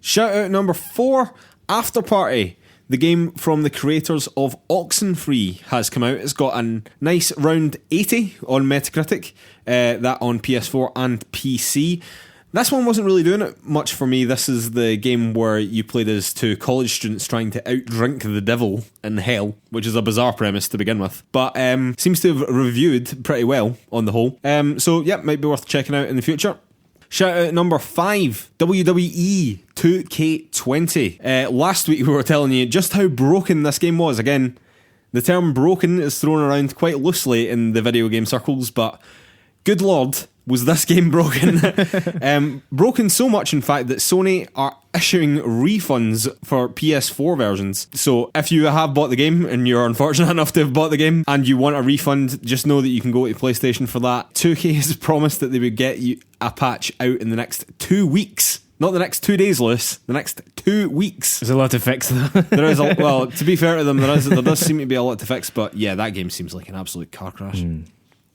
Shout out number 4, Afterparty. The game from the creators of Oxenfree has come out. It's got a nice round 80 on Metacritic, that on PS4 and PC. This one wasn't really doing it much for me. This is the game where you played as 2 college students trying to outdrink the devil in hell, which is a bizarre premise to begin with. But seems to have reviewed pretty well on the whole. So yeah, might be worth checking out in the future. Shout out at number 5, WWE 2K20. Last week we were telling you just how broken this game was. Again, the term broken is thrown around quite loosely in the video game circles, but good lord, was this game broken. Broken so much, in fact, that Sony are issuing refunds for PS4 versions. So if you have bought the game and you're unfortunate enough to have bought the game and you want a refund, just know that you can go to PlayStation for that. 2K has promised that they would get you a patch out in the next 2 weeks. Not the next 2 days, Lewis. The next 2 weeks. There's a lot to fix, though. There is well, to be fair to them, there does seem to be a lot to fix, but yeah, that game seems like an absolute car crash.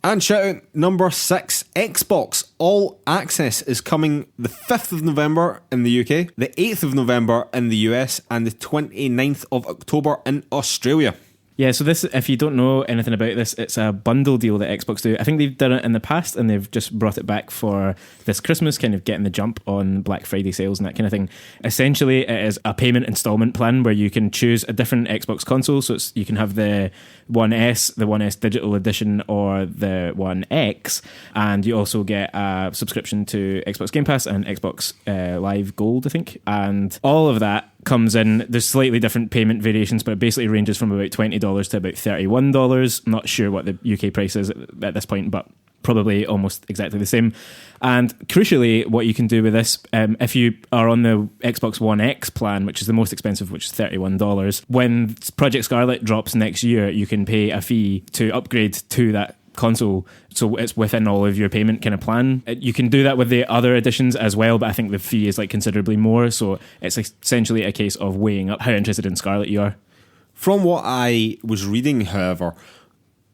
And shout out number 6, Xbox All Access is coming the 5th of November in the UK, the 8th of November in the US, and the 29th of October in Australia. Yeah, so this, if you don't know anything about this, it's a bundle deal that Xbox do. I think they've done it in the past and they've just brought it back for this Christmas, kind of getting the jump on Black Friday sales and that kind of thing. Essentially, it is a payment installment plan where you can choose a different Xbox console. So you can have the One S, the One S Digital Edition, or the One X. And you also get a subscription to Xbox Game Pass and Xbox Live Gold, I think. And all of that comes in, there's slightly different payment variations, but it basically ranges from about $20 to about $31. I'm not sure what the UK price is at this point, but probably almost exactly the same. And crucially, what you can do with this, if you are on the Xbox One X plan, which is the most expensive, which is $31, when Project Scarlet drops next year, you can pay a fee to upgrade to that console, so it's within all of your payment kind of plan. You can do that with the other editions as well, but I think the fee is like considerably more, so it's essentially a case of weighing up how interested in Scarlet you are. From what I was reading, however,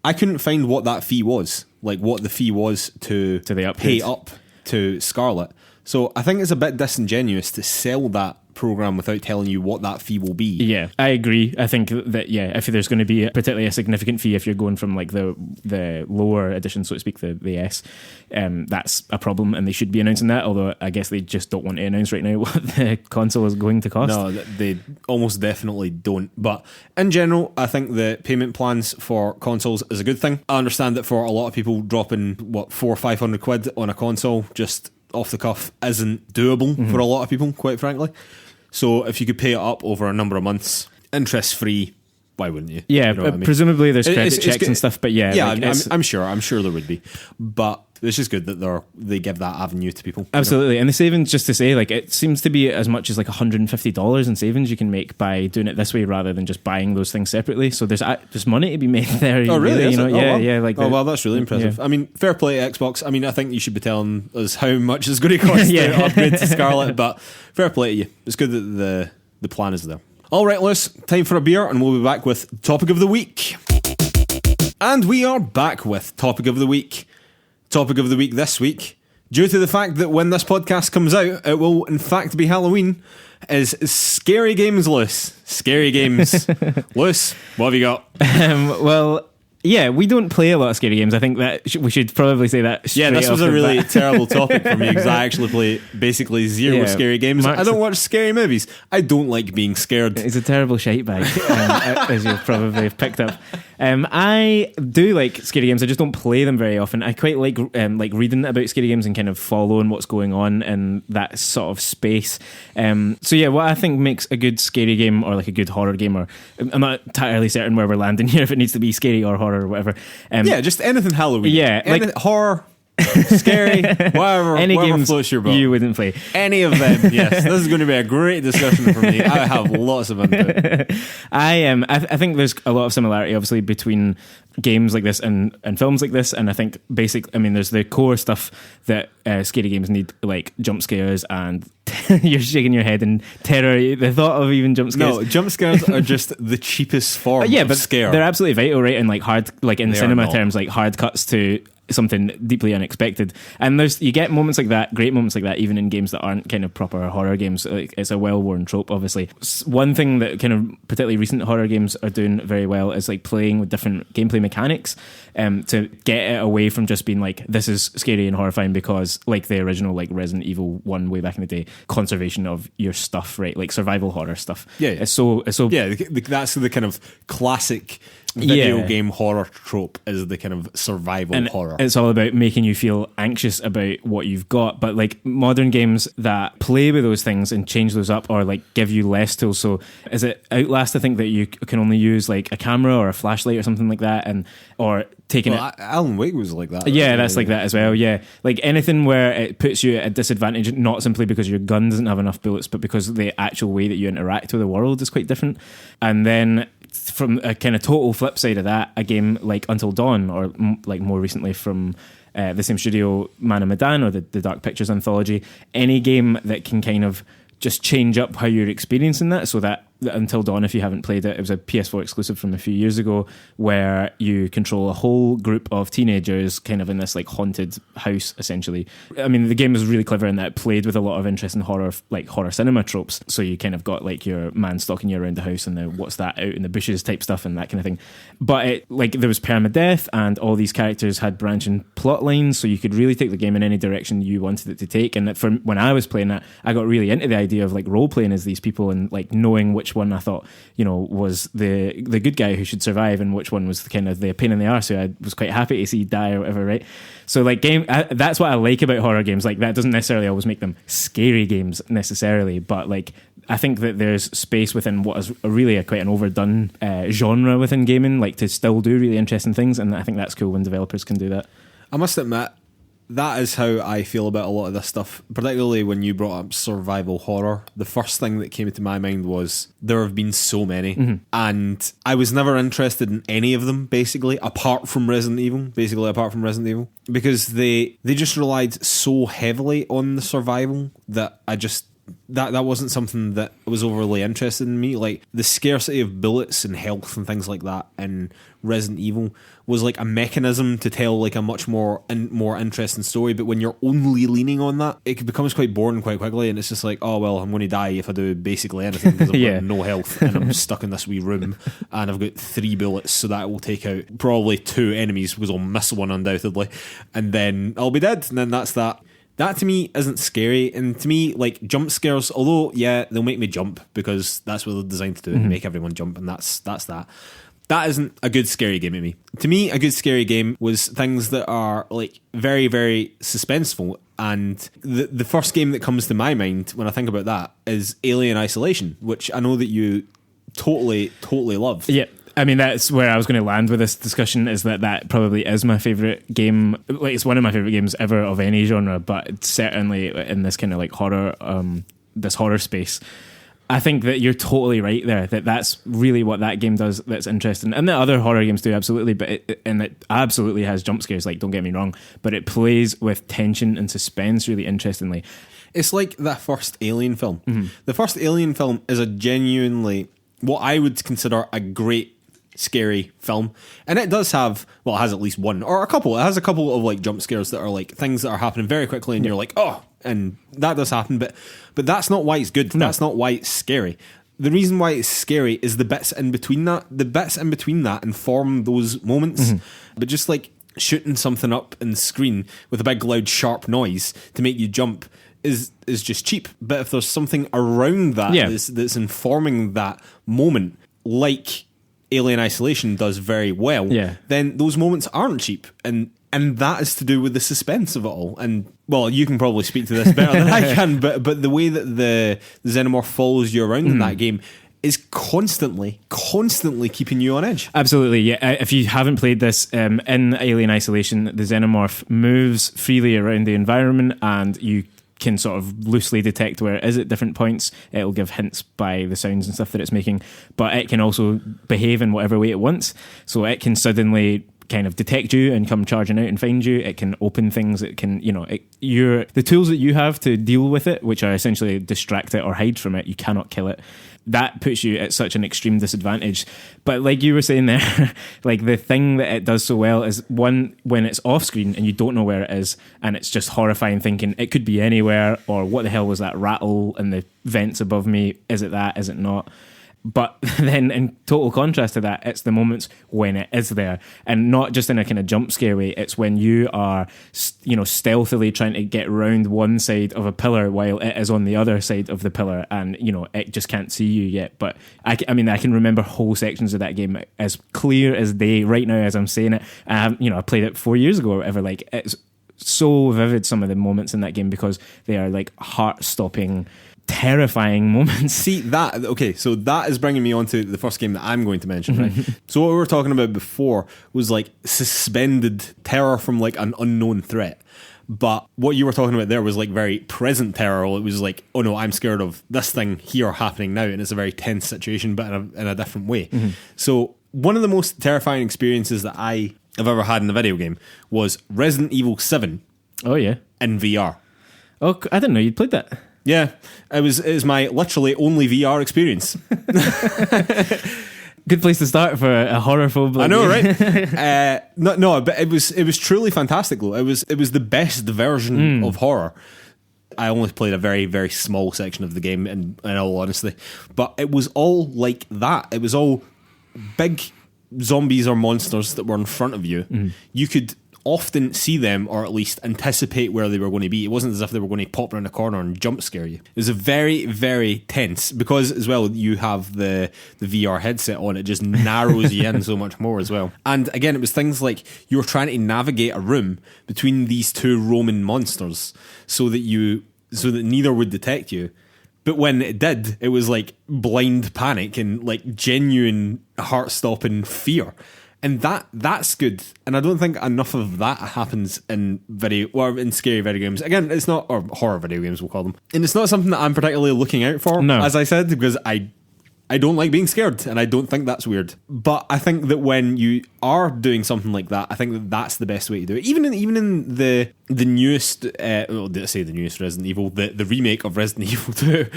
I couldn't find what that fee was, like what the fee was to the pay up to Scarlet. So I think it's a bit disingenuous to sell that program without telling you what that fee will be. Yeah, I agree. I think that, yeah, if there's going to be particularly a significant fee if you're going from like the lower edition, so to speak, the S, that's a problem, and they should be announcing that, although I guess they just don't want to announce right now what the console is going to cost. No, they almost definitely don't. But in general, I think the payment plans for consoles is a good thing. I understand that for a lot of people, dropping £400 or £500 on a console just off the cuff isn't doable for a lot of people, quite frankly. So if you could pay it up over a number of months, interest free, why wouldn't you? Yeah, you know what I mean? Presumably there's credit checks and stuff, but yeah. Yeah, like I'm sure there would be. But it's just good that they give that avenue to people. Absolutely. You know? And the savings, just to say, like, it seems to be as much as like $150 in savings you can make by doing it this way rather than just buying those things separately. So there's money to be made there. Oh, really? You know? Wow. Yeah. Like, well, that's really impressive. Yeah. I mean, fair play to Xbox. I mean, I think you should be telling us how much it's going to cost to upgrade to Scarlet, but fair play to you. It's good that the plan is there. All right, Lewis, time for a beer, and we'll be back with Topic of the Week. And we are back with Topic of the Week. Topic of the week this week, due to the fact that when this podcast comes out, it will in fact be Halloween, is scary games, Lewis. Scary games. Lewis, what have you got? Well, yeah, we don't play a lot of scary games. I think that we should probably say that. Yeah, this was a really terrible topic for me because I actually play basically zero scary games. I don't watch scary movies. I don't like being scared. It's a terrible shite bag, as you've probably picked up. I do like scary games. I just don't play them very often. I quite like reading about scary games and kind of following what's going on in that sort of space. So yeah, what I think makes a good scary game or like a good horror game, or I'm not entirely certain where we're landing here, if it needs to be scary or horror or whatever. Yeah, just anything Halloween. Yeah, like horror, scary, whatever. Any whatever games floats your boat. you wouldn't play. Any of them, yes. This is going to be a great discussion for me. I have lots of input. I think there's a lot of similarity, obviously, between games like this and films like this, and I think there's the core stuff that scary games need, like jump scares, and you're shaking your head in terror. The thought of even jump scares. No, jump scares are just the cheapest form of scare. They're absolutely vital, right? And like hard, like in They cinema are not. terms, like hard cuts to something deeply unexpected. And you get moments like that, great moments like that, even in games that aren't kind of proper horror games. Like, it's a well-worn trope, obviously. One thing that kind of particularly recent horror games are doing very well is like playing with different gameplay mechanics to get it away from just being like, this is scary and horrifying, because like the original like Resident Evil 1 way back in the day, conservation of your stuff, right? Like survival horror stuff. Yeah. It's so Yeah, that's the kind of classic video game horror trope, is the kind of survival horror. It's all about making you feel anxious about what you've got. But like modern games that play with those things and change those up, or like give you less tools. So is it Outlast? I think that you can only use like a camera or a flashlight or something like that, or taking it. Alan Wake was like that. Yeah, that's like that as well. Yeah, like anything where it puts you at a disadvantage, not simply because your gun doesn't have enough bullets, but because the actual way that you interact with the world is quite different. And then from a kind of total flip side of that, a game like Until Dawn, or like more recently from the same studio, Man of Medan, or the Dark Pictures anthology, any game that can kind of just change up how you're experiencing that, so that Until Dawn, if you haven't played it, it was a PS4 exclusive from a few years ago, where you control a whole group of teenagers kind of in this like haunted house, essentially. I mean, the game was really clever in that it played with a lot of interesting horror cinema tropes. So you kind of got like your man stalking you around the house and the what's that out in the bushes type stuff and that kind of thing. But it, like, there was permadeath, and all these characters had branching plot lines, so you could really take the game in any direction you wanted it to take. And for when I was playing it, I got really into the idea of like role playing as these people, and like knowing which one I thought, was the good guy who should survive, and which one was the kind of the pain in the arse who I was quite happy to see die or whatever, right? So like that's what I like about horror games. Like, that doesn't necessarily always make them scary games necessarily, but like I think that there's space within what is really quite an overdone genre within gaming, like to still do really interesting things, and I think that's cool when developers can do that. I must admit, that is how I feel about a lot of this stuff, particularly when you brought up survival horror. The first thing that came to my mind was there have been so many, and I was never interested in any of them, basically, apart from Resident Evil, because they just relied so heavily on the survival that I just... That wasn't something that was overly interested in me. Like, the scarcity of bullets and health and things like that in Resident Evil was like a mechanism to tell like a much more interesting story. But when you're only leaning on that, it becomes quite boring quite quickly, and it's just like, oh well, I'm going to die if I do basically anything, because I've got no health and I'm stuck in this wee room and I've got 3 bullets, so that will take out probably 2 enemies, because I'll miss one undoubtedly, and then I'll be dead, and then that's that. That to me isn't scary, and to me, like, jump scares, although yeah, they'll make me jump because that's what they're designed to do, make everyone jump, and that's that. That isn't a good scary game to me. To me, a good scary game was things that are like very, very suspenseful, and the first game that comes to my mind when I think about that is Alien Isolation, which I know that you totally loved. Yeah. I mean, that's where I was going to land with this discussion, is that probably is my favourite game. Like, it's one of my favourite games ever of any genre, but certainly in this kind of like horror, this horror space. I think that you're totally right there, that's really what that game does that's interesting. And the other horror games do, absolutely, but it absolutely has jump scares, like, don't get me wrong, but it plays with tension and suspense really interestingly. It's like that first Alien film. The first Alien film is a genuinely, what I would consider a great scary film, and it does have, well, it has at least one or a couple. It has a couple of like jump scares that are like things that are happening very quickly, and you're like, oh, and that does happen. But that's not why it's good. No. That's not why it's scary. The reason why it's scary is the bits in between that. The bits in between that inform those moments. But just like shooting something up in the screen with a big loud sharp noise to make you jump is just cheap. But if there's something around that that's informing that moment, like Alien Isolation does very well, then those moments aren't cheap. And that is to do with the suspense of it all. And, well, you can probably speak to this better than I can, but the way that the Xenomorph follows you around in that game is constantly keeping you on edge. Absolutely, yeah. If you haven't played this, in Alien Isolation, the Xenomorph moves freely around the environment, and you can sort of loosely detect where it is at different points. It'll give hints by the sounds and stuff that it's making, but it can also behave in whatever way it wants. So it can suddenly kind of detect you and come charging out and find you. It can open things. It can, the tools that you have to deal with it, which are essentially distract it or hide from it. You cannot kill it. That puts you at such an extreme disadvantage. But like you were saying there, like the thing that it does so well is, one, when it's off screen and you don't know where it is, and it's just horrifying thinking it could be anywhere, or what the hell was that rattle in the vents above me? Is it that? Is it not? But then in total contrast to that, it's the moments when it is there, and not just in a kind of jump scare way. It's when you are, stealthily trying to get round one side of a pillar while it is on the other side of the pillar, and, it just can't see you yet. But I can remember whole sections of that game as clear as day right now as I'm saying it. I played it 4 years ago or whatever. Like, it's so vivid, some of the moments in that game, because they are like heart-stopping, terrifying moments. See that? Okay, so that is bringing me on to the first game that I'm going to mention, right? So what we were talking about before was like suspended terror from like an unknown threat. But what you were talking about there was like very present terror. It was like, oh no, I'm scared of this thing here happening now, and it's a very tense situation, but in a different way. So one of the most terrifying experiences that I have ever had in a video game was Resident Evil 7. Oh yeah, in VR. Oh, I didn't know you'd played that. Yeah, it was my literally only VR experience. Good place to start for a horror phobe. I know, right? No, but it was truly fantastic though. It was the best version of horror. I only played a very, very small section of the game, in all honesty, but it was all like that. It was all big zombies or monsters that were in front of you. You could often see them, or at least anticipate where they were going to be. It wasn't as if they were going to pop around a corner and jump scare you. It was a very, very tense, because as well you have the VR headset on. It just narrows you in so much more as well. And again, it was things like you were trying to navigate a room between these two roaming monsters so that neither would detect you. But when it did, it was like blind panic and like genuine heart-stopping fear. And that's good. And I don't think enough of that happens in scary video games. Again, it's not, or horror video games we'll call them. And it's not something that I'm particularly looking out for, as I said, because I don't like being scared, and I don't think that's weird. But I think that when you are doing something like that, I think that that's the best way to do it. Even in the newest, did I say the newest Resident Evil, the remake of Resident Evil 2,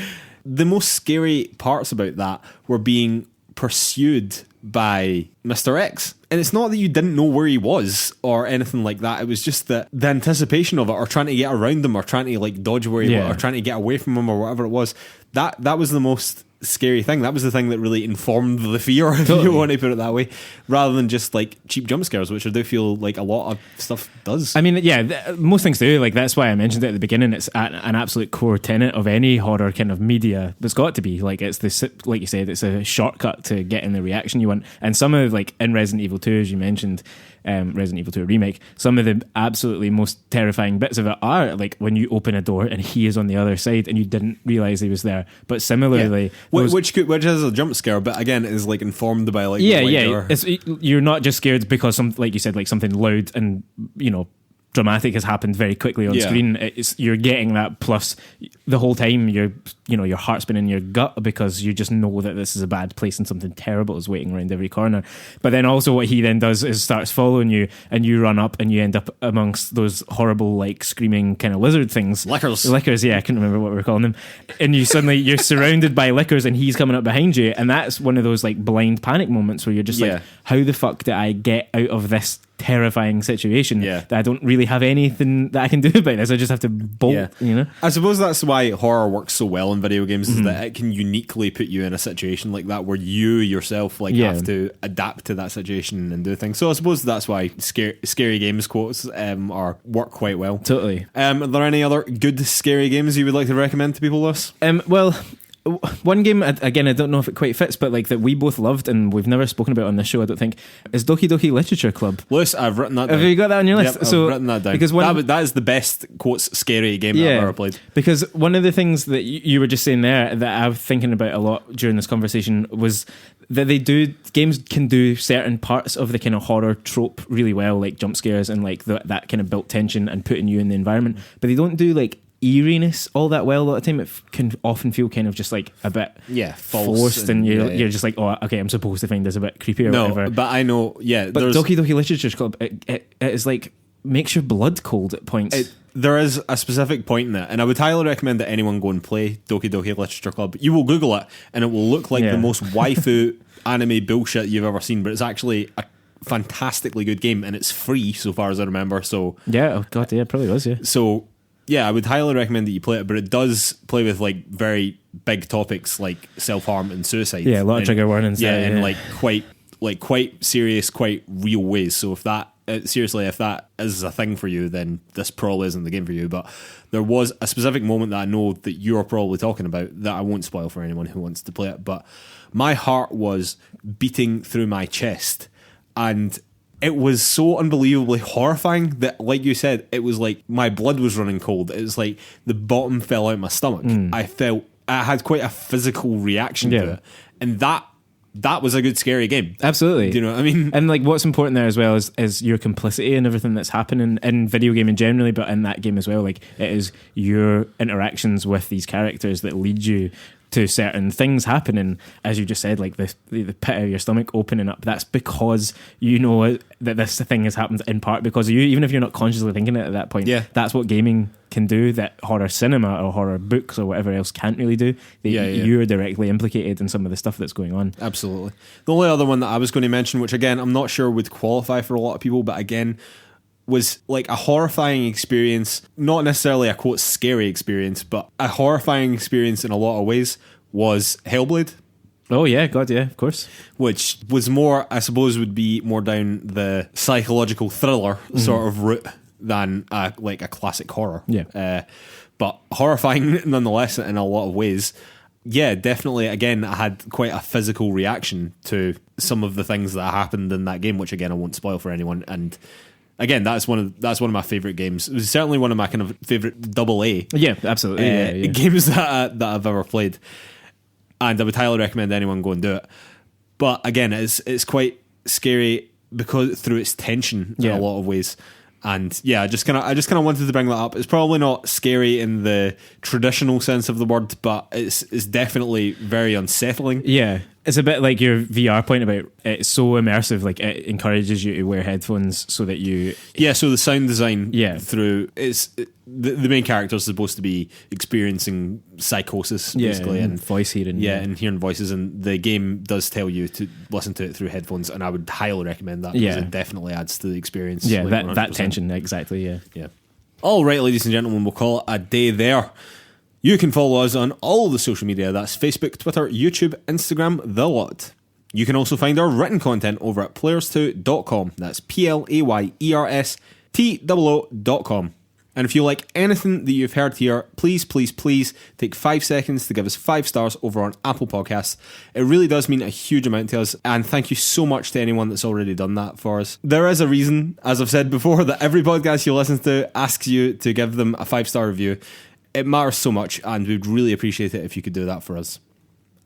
the most scary parts about that were being pursued by Mr. X. And it's not that you didn't know where he was or anything like that. It was just that the anticipation of it, or trying to get around him, or trying to like dodge where he was, or trying to get away from him, or whatever it was, that was the most scary thing. That was the thing that really informed the fear, if you want to put it that way, rather than just like cheap jump scares, which I do feel like a lot of stuff does. I mean, yeah, most things do. Like, that's why I mentioned it at the beginning. It's an absolute core tenet of any horror kind of media. There's got to be, like, it's the, like you said, it's a shortcut to getting the reaction you want. And some of, like, in Resident Evil 2, as you mentioned, Resident Evil 2 Remake, some of the absolutely most terrifying bits of it are like when you open a door and he is on the other side and you didn't realise he was there. But similarly, which is a jump scare, but again is like informed by like the light door. You're not just scared because like you said, like something loud and dramatic has happened very quickly on screen. You're getting that, plus the whole time your heart's been in your gut because you just know that this is a bad place and something terrible is waiting around every corner. But then also what he then does is starts following you, and you run up and you end up amongst those horrible like screaming kind of lizard things. Lickers, yeah, I couldn't remember what we were calling them. And you're surrounded by lickers and he's coming up behind you, and that's one of those like blind panic moments where you're just like, how the fuck did I get out of this terrifying situation that I don't really have anything that I can do about this? I just have to bolt, I suppose that's why horror works so well in video games, is that it can uniquely put you in a situation like that where you yourself have to adapt to that situation and do things. So I suppose that's why scary games quotes work quite well. Totally. Are there any other good scary games you would like to recommend to people, Lewis? Well, one game, again, I don't know if it quite fits, but like that we both loved and we've never spoken about on this show, I don't think, is Doki Doki Literature Club. Lewis, I've written that down. Have you got that on your list? Yep, I've written that down. Because that is the best, quotes, scary game that I've ever played. Because one of the things that you were just saying there that I was thinking about a lot during this conversation was that games can do certain parts of the kind of horror trope really well, like jump scares and like that kind of built tension and putting you in the environment, but they don't do like eeriness all that well. A lot of the time it can often feel kind of just like a bit forced, and you're just like, oh, okay, I'm supposed to find this a bit creepy or whatever. But I know, but Doki Doki Literature Club, it is like makes your blood cold at points. There is a specific point in it, and I would highly recommend that anyone go and play Doki Doki Literature Club. You will Google it and it will look like the most waifu anime bullshit you've ever seen, but it's actually a fantastically good game, and it's free so far as I remember. So it probably was. So I would highly recommend that you play it, but it does play with like very big topics like self-harm and suicide. Yeah, a lot of trigger warnings. In like quite serious, quite real ways. So if that is a thing for you, then this probably isn't the game for you. But there was a specific moment that I know that you're probably talking about that I won't spoil for anyone who wants to play it. But my heart was beating through my chest, and it was so unbelievably horrifying that, like you said, it was like my blood was running cold. It was like the bottom fell out my stomach. I had quite a physical reaction to it, and that was a good scary game. Absolutely. Do you know what I mean? And like what's important there as well is your complicity in everything that's happening in video gaming generally, but in that game as well. Like it is your interactions with these characters that lead you to certain things happening, as you just said, like the pit of your stomach opening up. That's because you know that this thing has happened in part because of you, even if you're not consciously thinking it at that point. That's what gaming can do that horror cinema or horror books or whatever else can't really do. You're directly implicated in some of the stuff that's going on. Absolutely. The only other one that I was going to mention, which again I'm not sure would qualify for a lot of people, but again was like a horrifying experience, not necessarily a quote scary experience, but a horrifying experience in a lot of ways, was Hellblade. Oh yeah, God, yeah, of course. Which was more, I suppose, would be more down the psychological thriller sort of route than like a classic horror. But horrifying nonetheless in a lot of ways. Yeah, definitely. Again, I had quite a physical reaction to some of the things that happened in that game, which again I won't spoil for anyone. And again, that's one of my favorite games. It was certainly one of my kind of favorite AA. Yeah, absolutely. Games that I've ever played, and I would highly recommend anyone go and do it. But again, it's quite scary because through its tension in a lot of ways. And yeah, I just kind of wanted to bring that up. It's probably not scary in the traditional sense of the word, but it's definitely very unsettling. Yeah. It's a bit like your VR point about it's so immersive, like it encourages you to wear headphones so that you... Yeah, so the sound design through... The main character is supposed to be experiencing psychosis, basically. And voice hearing. Yeah, and hearing voices, and the game does tell you to listen to it through headphones, and I would highly recommend that because it definitely adds to the experience. Yeah, like that tension, exactly, yeah. All right, ladies and gentlemen, we'll call it a day there. You can follow us on all the social media. That's Facebook, Twitter, YouTube, Instagram, the lot. You can also find our written content over at PlayersToo.com. That's PLAYERSTOO.com. And if you like anything that you've heard here, please take 5 seconds to give us 5 stars over on Apple Podcasts. It really does mean a huge amount to us, and thank you so much to anyone that's already done that for us. There is a reason, as I've said before, that every podcast you listen to asks you to give them a 5-star review. It matters so much, and we'd really appreciate it if you could do that for us.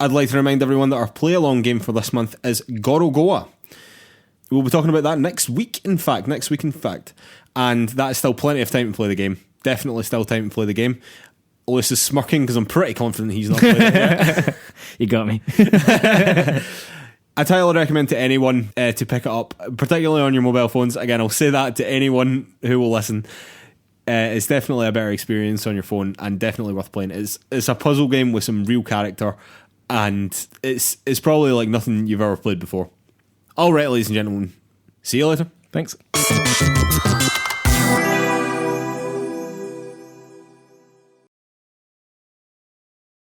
I'd like to remind everyone that our play-along game for this month is Gorogoa. We'll be talking about that next week, in fact. And that is still plenty of time to play the game. Definitely still time to play the game. Lewis is smirking because I'm pretty confident he's not played it yet. You got me. I highly recommend to anyone to pick it up, particularly on your mobile phones. Again, I'll say that to anyone who will listen. It's definitely a better experience on your phone and definitely worth playing. It's a puzzle game with some real character, and it's probably like nothing you've ever played before. All right, ladies and gentlemen, see you later. Thanks.